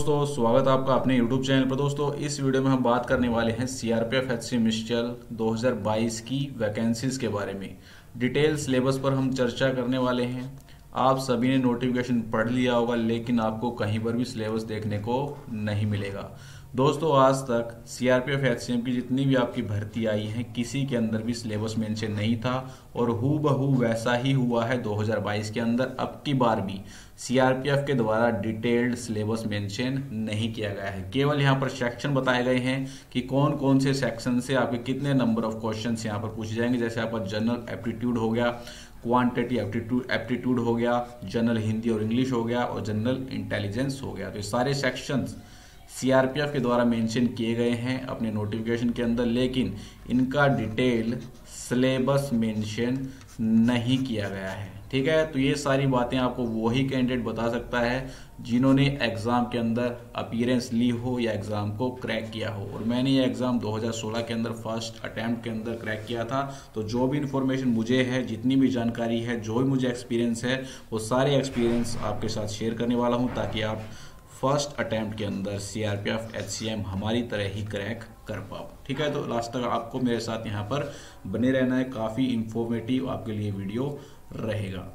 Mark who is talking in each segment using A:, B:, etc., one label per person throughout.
A: दोस्तों, स्वागत है आपका अपने YouTube चैनल पर। दोस्तों, इस वीडियो में हम बात करने वाले हैं सीआरपीएफ एचसी मिस्टल 2022 की वैकेंसीज के बारे में। डिटेल सिलेबस पर हम चर्चा करने वाले हैं। आप सभी ने नोटिफिकेशन पढ़ लिया होगा, लेकिन आपको कहीं पर भी सिलेबस देखने को नहीं मिलेगा। दोस्तों, आज तक सीआरपीएफ एचसीएम की जितनी भी आपकी भर्ती आई है, किसी के अंदर भी सिलेबस मेंशन नहीं था और हूबहू वैसा ही हुआ है 2022 के अंदर। अब की बार भी सीआरपीएफ के द्वारा डिटेल्ड सिलेबस मेंशन नहीं किया गया है। केवल यहाँ पर सेक्शन बताए गए हैं कि कौन कौन से सेक्शन से आपके कितने नंबर ऑफ क्वेश्चन यहाँ पर पूछे जाएंगे। जैसे आपका जनरल एप्टीट्यूड हो गया, क्वांटिटी एप्टीट्यूड हो गया, जनरल हिंदी और इंग्लिश हो गया और जनरल इंटेलिजेंस हो गया। तो ये सारे सेक्शंस सीआरपीएफ के द्वारा मेंशन किए गए हैं अपने नोटिफिकेशन के अंदर, लेकिन इनका डिटेल सिलेबस मेंशन नहीं किया गया है। ठीक है, तो ये सारी बातें आपको वही कैंडिडेट बता सकता है जिन्होंने एग्जाम के अंदर अपीयरेंस ली हो या एग्जाम को क्रैक किया हो। और मैंने ये एग्जाम 2016 के अंदर फर्स्ट अटेम्प्ट के अंदर क्रैक किया था। तो जो भी इंफॉर्मेशन मुझे है, जितनी भी जानकारी है, जो भी मुझे एक्सपीरियंस है, वो सारे एक्सपीरियंस आपके साथ शेयर करने वाला हूँ, ताकि आप फर्स्ट अटेम्प्ट के अंदर सीआरपीएफ एचसीएम हमारी तरह ही क्रैक कर पाओ। ठीक है, तो लास्ट तक आपको मेरे साथ यहाँ पर बने रहना है। काफ़ी इंफॉर्मेटिव आपके लिए वीडियो रहेगा।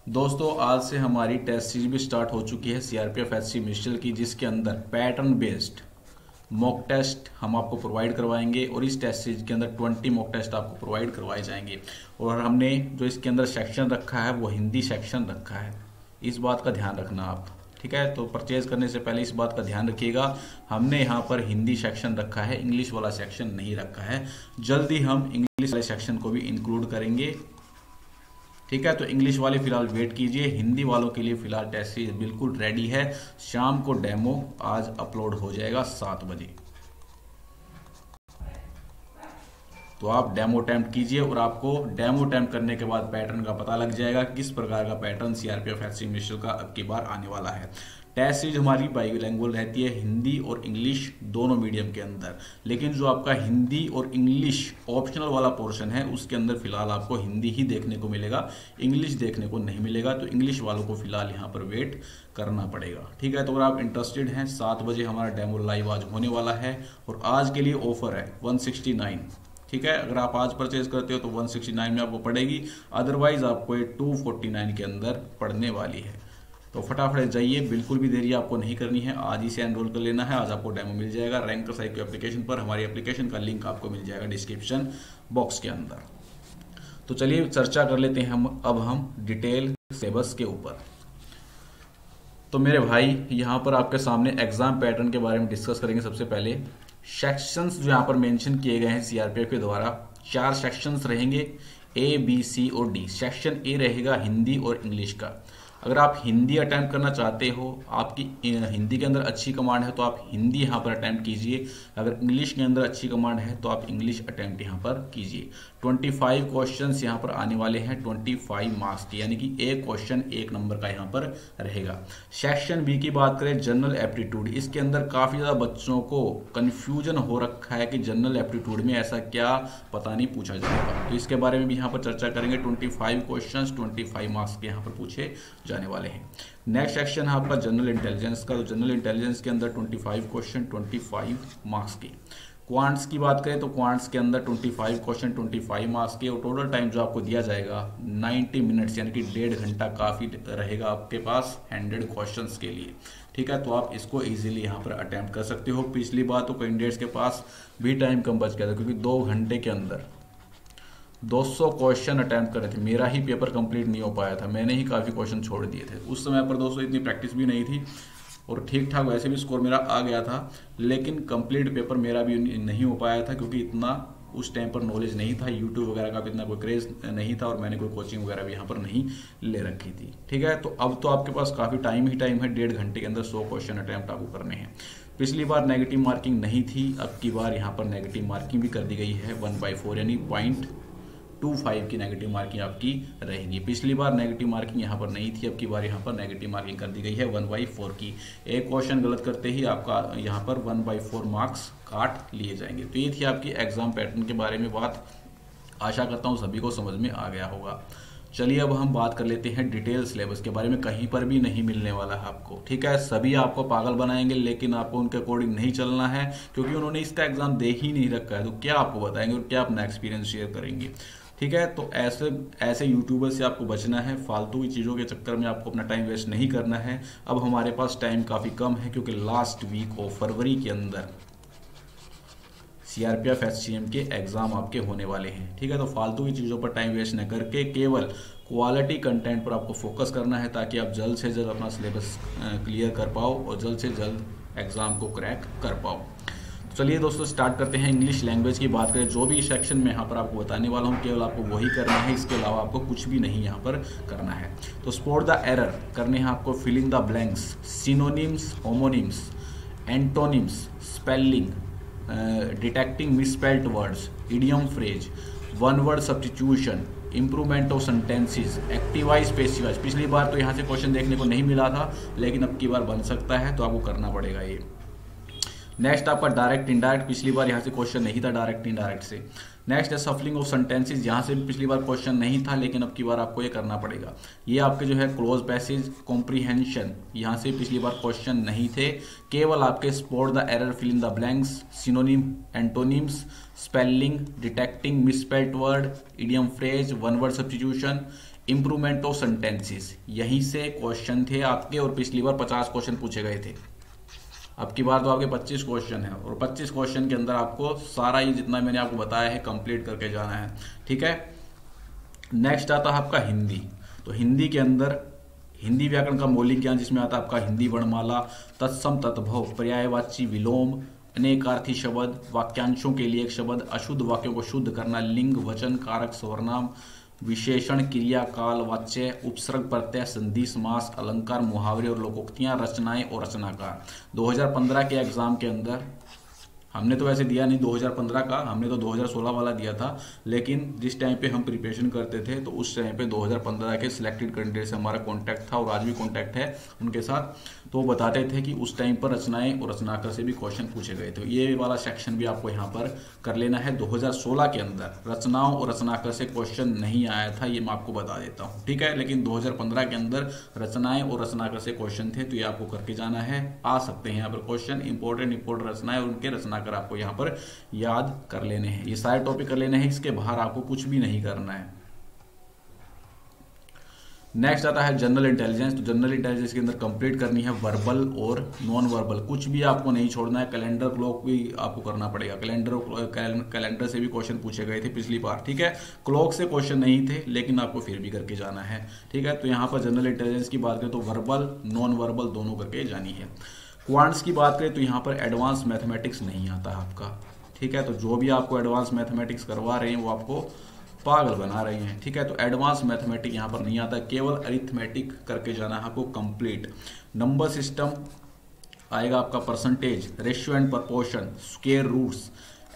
A: दोस्तों, आज से हमारी टेस्ट सीरीज भी स्टार्ट हो चुकी है सीआरपीएफ एचसी मिस्टल की, जिसके अंदर पैटर्न बेस्ड मॉक टेस्ट हम आपको प्रोवाइड करवाएंगे और इस टेस्ट सीरीज के अंदर 20 मॉक टेस्ट आपको प्रोवाइड करवाए जाएंगे। और हमने जो इसके अंदर सेक्शन रखा है वो हिंदी सेक्शन रखा है, इस बात का ध्यान रखना आप। ठीक है, तो परचेज करने से पहले इस बात का ध्यान रखिएगा, हमने यहाँ पर हिंदी सेक्शन रखा है, इंग्लिश वाला सेक्शन नहीं रखा है। जल्दी हम इंग्लिश वाले सेक्शन को भी इंक्लूड करेंगे। ठीक है, तो इंग्लिश वाले फिलहाल वेट कीजिए, हिंदी वालों के लिए फिलहाल टेस्ट सीरीज बिल्कुल रेडी है। शाम को डेमो आज अपलोड हो जाएगा 7 बजे, तो आप डेमो अटेम्प्ट कीजिए और आपको डेमो अटेम्प्ट करने के बाद पैटर्न का पता लग जाएगा किस प्रकार का पैटर्न सीआरपीएफ एचसी मिस्टल का अब की बार आने वाला है। टेस्ट सीरीज हमारी बाइलिंगुअल रहती है, हिंदी और इंग्लिश दोनों मीडियम के अंदर। लेकिन जो आपका हिंदी और इंग्लिश ऑप्शनल वाला पोर्शन है, उसके अंदर फिलहाल आपको हिंदी ही देखने को मिलेगा, इंग्लिश देखने को नहीं मिलेगा। तो इंग्लिश वालों को फिलहाल यहाँ पर वेट करना पड़ेगा। ठीक है, तो अगर आप इंटरेस्टेड हैं, 7 बजे हमारा डेमो लाइव आज होने वाला है और आज के लिए ऑफर है 169। ठीक है, अगर आप आज परचेज करते हो तो 169 में आपको पड़ेगी, अदरवाइज आपको ये 249 के अंदर पड़ने वाली है। तो फटाफट जाइए, बिल्कुल भी देरी आपको नहीं करनी है, आज ही से एनरोल कर लेना है। आज आपको डेमो मिल जाएगा रैंकर साइको एप्लीकेशन पर। हमारी एप्लीकेशन का लिंक आपको मिल जाएगा डिस्क्रिप्शन बॉक्स के अंदर। तो चलिए चर्चा कर लेते हैं हम डिटेल सिलेबस के ऊपर। तो मेरे भाई, यहाँ पर आपके सामने एग्जाम पैटर्न के बारे में डिस्कस करेंगे। सबसे पहले सेक्शंस जो यहाँ पर मेंशन किए गए हैं सीआरपीएफ के द्वारा, 4 सेक्शंस रहेंगे, ए, बी, सी और डी। सेक्शन ए रहेगा हिंदी और इंग्लिश का। अगर आप हिंदी अटेम्प्ट करना चाहते हो, आपकी हिंदी के अंदर अच्छी कमांड है तो आप हिंदी यहाँ पर अटेम्प्ट कीजिए। अगर इंग्लिश के अंदर अच्छी कमांड है तो आप इंग्लिश अटेम्प्ट यहाँ पर कीजिए। 25 क्वेश्चंस यहाँ पर आने वाले हैं, 25 मार्क्स के, यानी कि एक क्वेश्चन 1 नंबर का यहाँ पर रहेगा। सेक्शन बी की बात करें, जनरल एप्टीट्यूड, इसके अंदर काफ़ी ज़्यादा बच्चों को कन्फ्यूजन हो रखा है कि जनरल एप्टीट्यूड में ऐसा क्या पता नहीं पूछा जाएगा। तो इसके बारे में भी यहाँ पर चर्चा करेंगे। 25 क्वेश्चन 25 मार्क्स के यहाँ पर पूछे जाने वाले हैं। नेक्स्ट सेक्शन है आपका जनरल इंटेलिजेंस का। तो जनरल इंटेलिजेंस के अंदर 25 क्वेश्चन 25 मार्क्स के। क्वांट्स की बात करें तो क्वांट्स के अंदर 25 क्वेश्चन 25 मार्क्स के और टोटल टाइम जो आपको दिया जाएगा 90 मिनट्स, यानी कि 1.5 घंटा काफ़ी रहेगा आपके पास 100 क्वेश्चंस के लिए। ठीक है, तो आप इसको इजीली यहाँ पर अटेम्प्ट कर सकते हो। पिछली बार तो कैंडिडेट्स के पास भी टाइम कम बच गया था, क्योंकि 2 घंटे के अंदर 200 क्वेश्चन अटेम्प्ट कर रहे थे। मेरा ही पेपर कंप्लीट नहीं हो पाया था, मैंने ही काफ़ी क्वेश्चन छोड़ दिए थे। उस समय पर दोस्तों इतनी प्रैक्टिस भी नहीं थी और ठीक ठाक वैसे भी स्कोर मेरा आ गया था, लेकिन कंप्लीट पेपर मेरा भी नहीं हो पाया था, क्योंकि इतना उस टाइम पर नॉलेज नहीं था, यूट्यूब वगैरह का भी इतना कोई क्रेज नहीं था और मैंने कोई कोचिंग वगैरह भी यहाँ पर नहीं ले रखी थी। ठीक है, तो अब तो आपके पास काफ़ी टाइम ही टाइम है, 1.5 घंटे के अंदर 100 क्वेश्चन अटेम्प्ट आपको करने हैं। पिछली बार नेगेटिव मार्किंग नहीं थी, अब की बार यहाँ पर नेगेटिव मार्किंग भी कर दी गई है 1/4, यानी 0.25 की नेगेटिव मार्किंग आपकी रहेगी। पिछली बार नेगेटिव मार्किंग यहाँ पर नहीं थी, अब की बार यहाँ पर नेगेटिव मार्किंग कर दी गई है 1/4 की। एक क्वेश्चन गलत करते ही आपका यहाँ पर 1/4 मार्क्स काट लिए जाएंगे। तो ये थी आपकी एग्जाम पैटर्न के बारे में बात। आशा करता हूँ सभी को समझ में आ गया होगा। चलिए अब हम बात कर लेते हैं डिटेल सिलेबस के बारे में। कहीं पर भी नहीं मिलने वाला है आपको, ठीक है। सभी आपको पागल बनाएंगे, लेकिन आपको उनके अकॉर्डिंग नहीं चलना है, क्योंकि उन्होंने इसका एग्जाम दे ही नहीं रखा है। तो क्या आपको बताएंगे और क्या अपना एक्सपीरियंस शेयर करेंगे, ठीक है। तो ऐसे ऐसे यूट्यूबर से आपको बचना है, फालतू की चीज़ों के चक्कर में आपको अपना टाइम वेस्ट नहीं करना है। अब हमारे पास टाइम काफ़ी कम है, क्योंकि लास्ट वीक ऑफ फरवरी के अंदर सीआरपीएफ एचसीएम के एग्जाम आपके होने वाले हैं, ठीक है। तो फालतू की चीज़ों पर टाइम वेस्ट न करके केवल क्वालिटी कंटेंट पर आपको फोकस करना है, ताकि आप जल्द से जल्द अपना सिलेबस क्लियर कर पाओ और जल्द से जल्द एग्जाम को क्रैक कर पाओ। चलिए दोस्तों स्टार्ट करते हैं। इंग्लिश लैंग्वेज की बात करें, जो भी सेक्शन में यहाँ पर आपको बताने वाला हूँ केवल आपको वही करना है, इसके अलावा आपको कुछ भी नहीं यहाँ पर करना है। तो स्पॉट द एरर करने हैं आपको, filling the blanks, synonyms, homonyms, antonyms, spelling, detecting misspelled words, idiom phrase, one word substitution, improvement of sentences, activise passivise. पिछली बार तो यहाँ से क्वेश्चन देखने को नहीं मिला था, लेकिन अब की बार बन सकता है, तो आपको करना पड़ेगा ये। नेक्स्ट आपका डायरेक्ट इनडायरेक्ट, पिछली बार यहाँ से क्वेश्चन नहीं था डायरेक्ट इनडायरेक्ट से। नेक्स्ट है सफलिंग ऑफ सेंटेंसेस, यहाँ से भी पिछली बार क्वेश्चन नहीं था, लेकिन अब की बार आपको ये करना पड़ेगा। ये आपके जो है क्लोज पैसेज, कॉम्प्रीहेंशन, यहाँ से पिछली बार क्वेश्चन नहीं थे, केवल आपके spot the error, fill in the blanks, synonym, antonyms, spelling, detecting misspelled word, idiom phrase, one word substitution, improvement of sentences, यहीं से क्वेश्चन थे आपके। और पिछली बार 50 क्वेश्चन पूछे गए थे, अब की बार तो आपके 25 क्वेश्चन है, और 25 क्वेश्चन के अंदर आपको सारा ही जितना मैंने आपको बताया है कंप्लीट करके जाना है, ठीक है। नेक्स्ट आता है आपका हिंदी। तो हिंदी के अंदर हिंदी व्याकरण का मौलिक ज्ञान, जिसमें आता है आपका हिंदी वर्णमाला, तत्सम, तद्भव, पर्यायवाची, विलोम, अनेकार्थी शब्द, वाक्यांशों के लिए एक शब्द, अशुद्ध वाक्यों को शुद्ध करना, लिंग, वचन, कारक, सर्वनाम, विशेषण, क्रिया, काल, वाच्य, उपसर्ग, प्रत्यय, संधि, समास, अलंकार, मुहावरे और लोकोक्तियां, रचनाएं और रचनाकार। 2015 के एग्जाम के अंदर हमने तो वैसे दिया नहीं 2015 का, हमने तो 2016 वाला दिया था, लेकिन जिस टाइम पे हम प्रिपरेशन करते थे तो उस टाइम पे 2015 के सिलेक्टेड कैंडिडेट से हमारा कांटेक्ट था, और आज भी कांटेक्ट है उनके साथ। तो वो बताते थे कि उस टाइम पर रचनाएं और रचनाकर से भी क्वेश्चन पूछे गए थे। ये वाला सेक्शन भी आपको यहाँ पर कर लेना है। 2016 के अंदर रचनाओं और रचनाकर से क्वेश्चन नहीं आया था, ये मैं आपको बता देता हूँ, ठीक है। लेकिन 2015 के अंदर रचनाएं और रचनाकर से क्वेश्चन थे, तो ये आपको करके जाना है। आ सकते हैं यहाँ पर क्वेश्चन, इंपॉर्टेंट रचनाएं और उनके रचनाकर आपको यहाँ पर याद कर लेने हैं। ये सारे टॉपिक कर लेने हैं, इसके बाहर आपको कुछ भी नहीं करना है। नेक्स्ट आता है जनरल इंटेलिजेंस। तो जनरल इंटेलिजेंस के अंदर कंप्लीट करनी है वर्बल और नॉन वर्बल, कुछ भी आपको नहीं छोड़ना है। कैलेंडर क्लॉक भी आपको करना पड़ेगा, कैलेंडर से भी क्वेश्चन पूछे गए थे पिछली बार, ठीक है। क्लॉक से क्वेश्चन नहीं थे, लेकिन आपको फिर भी करके जाना है, ठीक है। तो यहाँ पर जनरल इंटेलिजेंस की बात करें तो वर्बल नॉन वर्बल दोनों करके जानी है। क्वांट्स की बात करें तो यहाँ पर एडवांस मैथमेटिक्स नहीं आता आपका, ठीक है। तो जो भी आपको एडवांस मैथमेटिक्स करवा रहे हैं वो आपको पागल बना रहे हैं, ठीक है। तो एडवांस मैथमेटिक्स यहाँ पर नहीं आता, केवल अरिथमेटिक करके जाना है आपको कंप्लीट। नंबर सिस्टम आएगा आपका, percentage, ratio and proportion, square roots,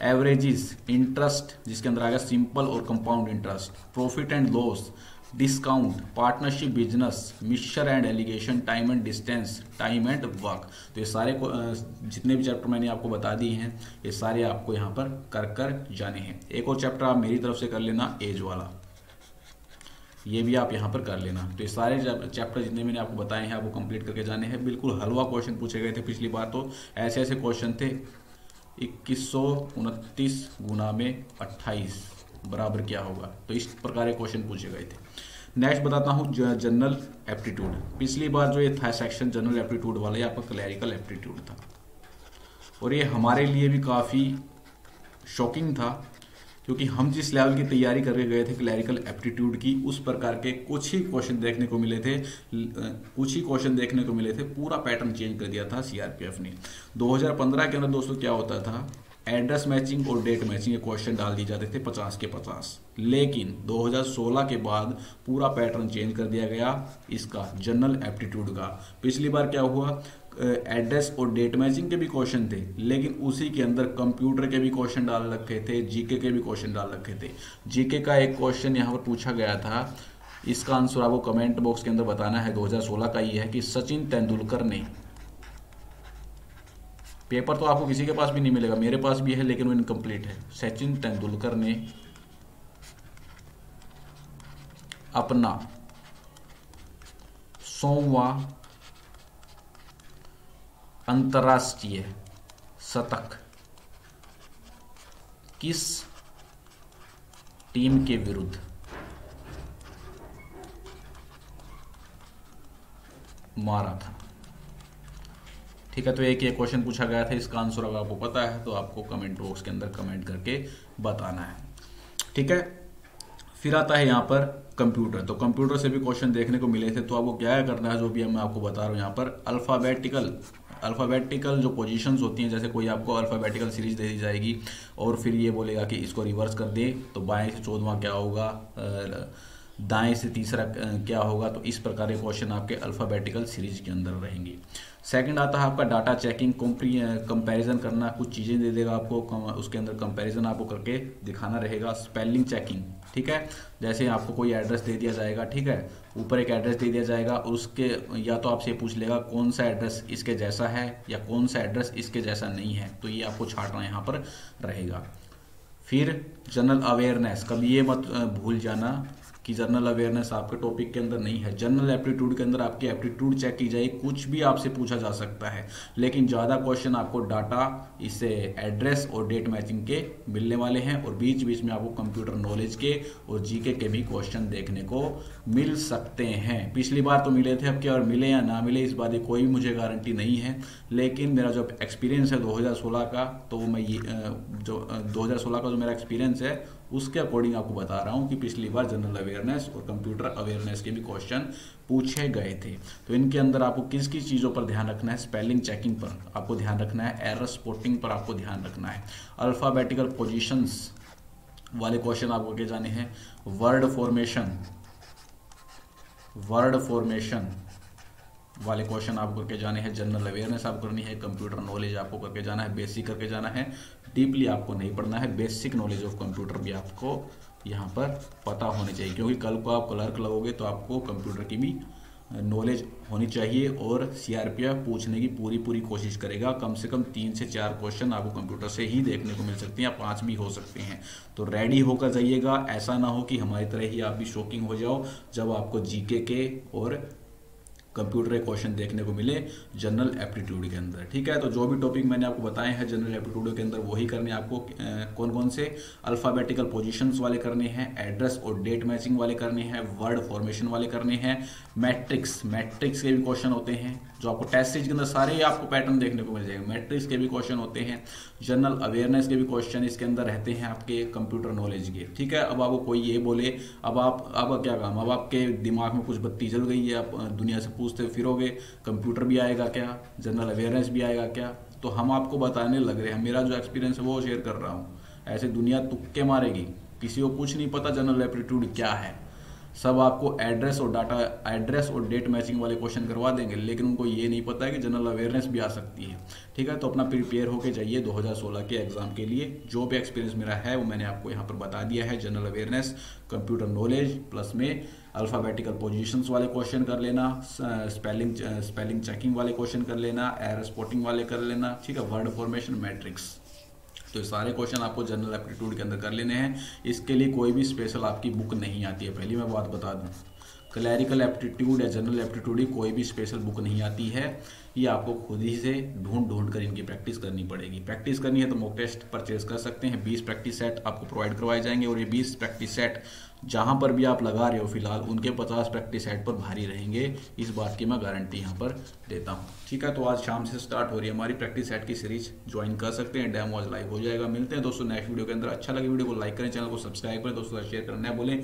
A: averages, interest जिसके अंदर आएगा सिंपल और compound interest, profit and loss, discount, partnership business, mixture and alligation, time and distance, time and work. तो ये सारे जितने भी चैप्टर मैंने आपको बता दिए हैं, ये सारे आपको यहाँ पर कर जाने हैं। एक और चैप्टर आप मेरी तरफ से कर लेना, एज वाला, ये भी आप यहाँ पर कर लेना। तो ये सारे चैप्टर जितने मैंने आपको बताए हैं आपको कंप्लीट करके जाने हैं। बिल्कुल हलवा क्वेश्चन पूछे गए थे पिछली बार, तो ऐसे ऐसे क्वेश्चन थे। 2129 गुना में 28 बराबर क्या होगा, तो इस प्रकार के क्वेश्चन पूछे गए थे। नेक्स्ट बताता हूँ जनरल एप्टीट्यूड। पिछली बार जो ये था सेक्शन जनरल एप्टीट्यूड वाला, ये आपका क्लैरिकल एप्टीट्यूड था, और ये हमारे लिए भी काफ़ी शॉकिंग था, क्योंकि हम जिस लेवल की तैयारी करके गए थे क्लैरिकल एप्टीट्यूड की, उस प्रकार के कुछ ही क्वेश्चन देखने को मिले थे। पूरा पैटर्न चेंज कर दिया था सीआरपीएफ ने। 2015 के अंदर दोस्तों क्या होता था, एड्रेस मैचिंग और डेट मैचिंग के क्वेश्चन डाल दिए जाते थे 50 के 50, लेकिन 2016 के बाद पूरा पैटर्न चेंज कर दिया गया इसका जनरल एप्टीट्यूड का। पिछली बार क्या हुआ, एड्रेस और डेट मैचिंग के भी क्वेश्चन थे, लेकिन उसी के अंदर कंप्यूटर के भी क्वेश्चन डाल रखे थे, जीके के भी क्वेश्चन डाल रखे थे। जीके का एक क्वेश्चन यहाँ पर पूछा गया था, इसका आंसर आपको कमेंट बॉक्स के अंदर बताना है। 2016 का ये है कि सचिन तेंदुलकर ने, पेपर तो आपको किसी के पास भी नहीं मिलेगा, मेरे पास भी है लेकिन वो इनकम्प्लीट है। सचिन तेंदुलकर ने अपना 100वां अंतर्राष्ट्रीय शतक किस टीम के विरुद्ध मारा था? ठीक है, तो एक ये क्वेश्चन पूछा गया था, इसका आंसर अगर आपको पता है तो आपको कमेंट बॉक्स के अंदर कमेंट करके बताना है। ठीक है, फिर आता है यहाँ पर कंप्यूटर। तो कंप्यूटर से भी क्वेश्चन देखने को मिले थे, तो आपको क्या करना है, जो भी मैं आपको बता रहा हूँ यहाँ पर अल्फाबेटिकल जो पोजीशंस होती हैं, जैसे कोई आपको अल्फाबेटिकल सीरीज दे दी जाएगी और फिर ये बोलेगा कि इसको रिवर्स कर दे, तो बाएं से 14वां क्या होगा, दाएं से तीसरा क्या होगा। तो इस प्रकार के क्वेश्चन आपके अल्फाबेटिकल सीरीज के अंदर रहेंगे। सेकंड आता है आपका डाटा चेकिंग, कंपैरिजन करना, कुछ चीज़ें दे देगा आपको, उसके अंदर कंपैरिजन आपको करके दिखाना रहेगा। स्पेलिंग चेकिंग, ठीक है, जैसे आपको कोई एड्रेस दे दिया जाएगा, ठीक है, ऊपर एक एड्रेस दे दिया जाएगा और उसके या तो आपसे पूछ लेगा कौन सा एड्रेस इसके जैसा है या कौन सा एड्रेस इसके जैसा नहीं है, तो ये आपको छांटना यहाँ पर रहेगा। फिर जनरल अवेयरनेस, कभी ये मत भूल जाना कि जनरल अवेयरनेस आपके टॉपिक के अंदर नहीं है। जनरल एप्टीट्यूड के अंदर आपकी एप्टीट्यूड चेक की जाएगी, कुछ भी आपसे पूछा जा सकता है, लेकिन ज़्यादा क्वेश्चन आपको डाटा, इससे एड्रेस और डेट मैचिंग के मिलने वाले हैं और बीच बीच में आपको कंप्यूटर नॉलेज के और जीके के भी क्वेश्चन देखने को मिल सकते हैं। पिछली बार तो मिले थे, अब क्या और मिले या ना मिले इस बात की कोई मुझे गारंटी नहीं है, लेकिन मेरा जो एक्सपीरियंस है 2016 का, तो मैं ये जो 2016 का जो मेरा एक्सपीरियंस है उसके अकॉर्डिंग आपको बता रहा हूं कि पिछली बार जनरल अवेयरनेस और कंप्यूटर अवेयरनेस के भी क्वेश्चन पूछे गए थे। तो इनके अंदर आपको किस किस चीज़ों पर ध्यान रखना है, स्पेलिंग चेकिंग पर आपको ध्यान रखना है, एरर स्पॉटिंग पर आपको ध्यान रखना है, अल्फाबेटिकल पोजीशंस वाले क्वेश्चन आपको के जाने हैं, वर्ड फॉर्मेशन वाले क्वेश्चन आपको करके जाने हैं, जनरल अवेयरनेस आपको करनी है, कंप्यूटर नॉलेज आपको करके जाना है, बेसिक करके जाना है, डीपली आपको नहीं पढ़ना है, बेसिक नॉलेज ऑफ कंप्यूटर भी आपको यहाँ पर पता होनी चाहिए, क्योंकि कल को आप क्लर्क लगोगे तो आपको कंप्यूटर की भी नॉलेज होनी चाहिए और सीआरपीएफ पूछने की पूरी कोशिश करेगा। कम से कम 3 से 4 क्वेश्चन आपको कंप्यूटर से ही देखने को मिल सकते हैं या 5 भी हो सकते हैं, तो रेडी होकर जाइएगा। ऐसा ना हो कि हमारी तरह ही आप भी शॉकिंग हो जाओ जब आपको जीके के और कंप्यूटर के क्वेश्चन देखने को मिले जनरल एप्टीट्यूड के अंदर। ठीक है, तो जो भी टॉपिक मैंने आपको बताए हैं जनरल एप्टीट्यूड के अंदर वही करने आपको, कौन कौन से, अल्फाबेटिकल पोजीशंस वाले करने हैं, एड्रेस और डेट मैचिंग वाले करने हैं, वर्ड फॉर्मेशन वाले करने हैं, मैट्रिक्स के भी क्वेश्चन होते हैं जो आपको टेस्ट सीरीज के अंदर सारे ही आपको पैटर्न देखने को मिल जाएगा, मैट्रिक्स के भी क्वेश्चन होते हैं, जनरल अवेयरनेस के भी क्वेश्चन इसके अंदर रहते हैं आपके कंप्यूटर नॉलेज के। ठीक है, अब आपको कोई ये बोले, अब आपका क्या काम, अब आपके दिमाग में कुछ बत्ती जल गई है, आप दुनिया से पूछते फिरोगे कंप्यूटर भी आएगा क्या, जनरल अवेयरनेस भी आएगा क्या, तो हम आपको बताने लग रहे हैं, मेरा जो एक्सपीरियंस है वो शेयर कर रहा हूँ। ऐसे दुनिया तुक्के मारेगी, किसी को कुछ नहीं पता जनरल एप्टीट्यूड क्या है, सब आपको एड्रेस और डेट मैचिंग वाले क्वेश्चन करवा देंगे, लेकिन उनको ये नहीं पता है कि जनरल अवेयरनेस भी आ सकती है। ठीक है, तो अपना प्रिपेयर होके जाइए 2016 के एग्जाम के लिए। जो भी एक्सपीरियंस मेरा है वो मैंने आपको यहाँ पर बता दिया है, general awareness, computer knowledge, plus में अल्फाबेटिकल पोजीशंस वाले क्वेश्चन कर लेना, स्पेलिंग चेकिंग वाले क्वेश्चन कर लेना, एरर स्पॉटिंग वाले कर लेना, ठीक है, वर्ड फॉर्मेशन, मैट्रिक्स, तो ये सारे क्वेश्चन आपको जनरल एप्टीट्यूड के अंदर कर लेने हैं। इसके लिए कोई भी स्पेशल आपकी बुक नहीं आती है, पहली मैं बात बता दूं, क्लैरिकल एप्टीट्यूड या जनरल एप्टीट्यूड की कोई भी स्पेशल बुक नहीं आती है, ये आपको खुद ही से ढूंढ कर इनकी प्रैक्टिस करनी पड़ेगी। प्रैक्टिस करनी है तो मॉक टेस्ट परचेज कर सकते हैं, 20 प्रैक्टिस सेट आपको प्रोवाइड करवाए जाएंगे और ये 20 प्रैक्टिस सेट जहां पर भी आप लगा रहे हो फिलहाल उनके 50 प्रैक्टिस सेट पर भारी रहेंगे, इस बात की मैं गारंटी यहाँ पर देता हूँ। ठीक है, तो आज शाम से स्टार्ट हो रही है हमारी प्रैक्टिस सेट की सीरीज, ज्वाइन कर सकते हैं, डेमो आज लाइव हो जाएगा। मिलते हैं दोस्तों नेक्स्ट वीडियो के अंदर। अच्छा लगे वीडियो को लाइक करें, चैनल को सब्सक्राइब करें, दोस्तों शेयर करना है बोलें।